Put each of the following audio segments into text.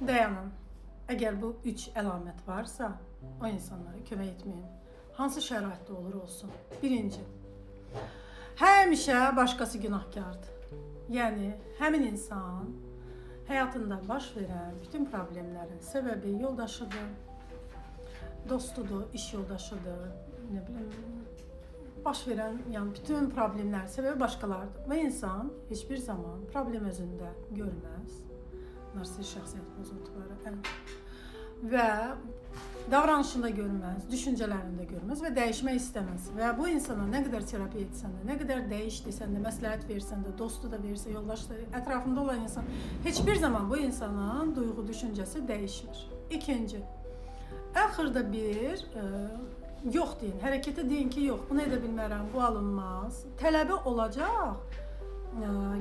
Dayanın. Əgər bu 3 əlamət varsa, o insanlara kömək etməyin. Hansı şəraitdə olur olsun. Birinci, həmişə başqası günahkardır. Yəni, həmin insan həyatında baş verən bütün problemlərin səbəbi yoldaşıdır, dostudur, iş yoldaşıdır, nə bilim, baş verən yəni bütün problemlərin səbəbi başqalarıdır. Və insan heç bir zaman problem özündə görməz. Narsist şəxsiyyət pozuntuları və davranışında görməz, düşüncələrində görməz və dəyişmək istəməz. Və bu insana nə qədər terapiya etsən də, nə qədər dəyiş desən də, məsləhət versən də, dostu da versə, yoldaşı da, ətrafında olan insan heç bir zaman bu insanın duyğu, düşüncəsi dəyişmir. İkinci, axırda bir yox deyin, hərəkətə deyin ki, yox, bunu edə bilmərəm, bu alınmaz. Tələbi olacaq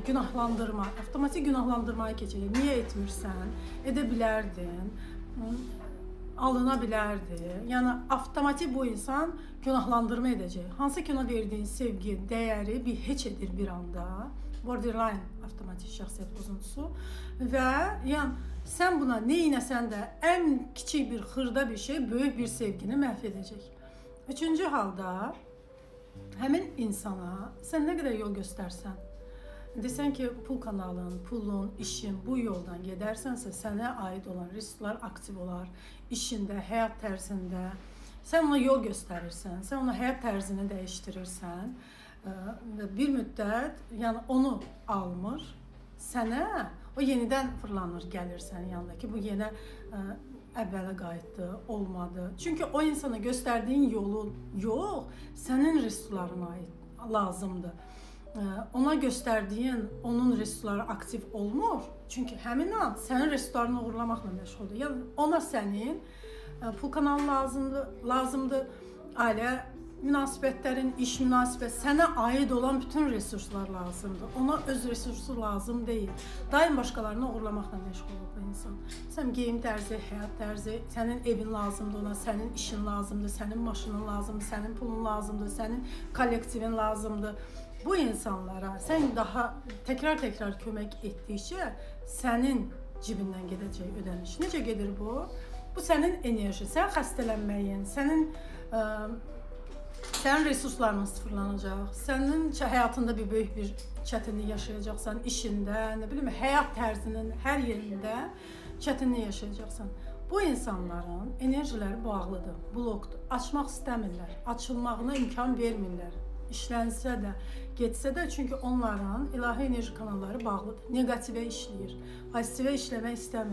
günahlandırma, avtomatik günahlandırmaya keçəcək. Niyə etmirsən? Edə bilərdin, alına bilərdi. Yəni, avtomatik bu insan günahlandırma edəcək. Hansı ki, ona verdiyin sevgi, dəyəri bir heç edir bir anda. Borderline avtomatik şəxsiyyət pozuntusu. Və yəni, sən buna neynəsən də ən kiçik bir xırda bir şey böyük bir sevgini məhv edəcək. Üçüncü halda, həmin insana sən nə qədər yol göstərsən, desən ki, pul kanalın, pulun, işin bu yoldan gedərsənsə, sənə aid olan risklər aktiv olar, işində, həyat tərzində. Sən ona yol göstərirsən, sən ona həyat tərzini dəyişdirirsən və bir müddət yəni onu almır, sənə o yenidən fırlanır, gəlir sənin yanına ki, bu yenə əvvələ qayıtdı, olmadı. Çünki o insana göstərdiyin yolu yox, sənin risklərin lazımdır. Ona göstərdiyin onun resursları aktiv olmur. Çünki həmin an sənin resurslarını uğurlamaqla məşğuldur. Yəni ona sənin pul kanalı lazımdır, ailə münasibətlərin, iş münasibət, sənə aid olan bütün resurslar lazımdır. Ona öz resursu lazım deyil. Daim başqalarını uğurlamaqla məşğul olur bu insan. Sən geyim tərzi, həyat tərzi, sənin evin lazımdır ona, sənin işin lazımdır, sənin maşının lazımdır, sənin pulun lazımdır, sənin kollektivin lazımdır. Bu insanlara sən daha təkrar kömək etdikcə sənin cibindən gedəcək ödəniş. Necə gedir bu? Bu sənin enerji, sən xəstələnməyin, sənin resursların sıfırlanacaq, sənin həyatında bir böyük bir çətinlik yaşayacaqsan, işində, nə bilim, həyat tərzinin hər yerində çətinlik yaşayacaqsan. Bu insanların enerjiləri bağlıdır, blokdur, açmaq istəmirlər, açılmağına imkan vermirlər. İşlənsə də, getsə də, çünki onların ilahi enerji kanalları bağlıdır, negativə işləyir, pozitivə işləmək istəmir.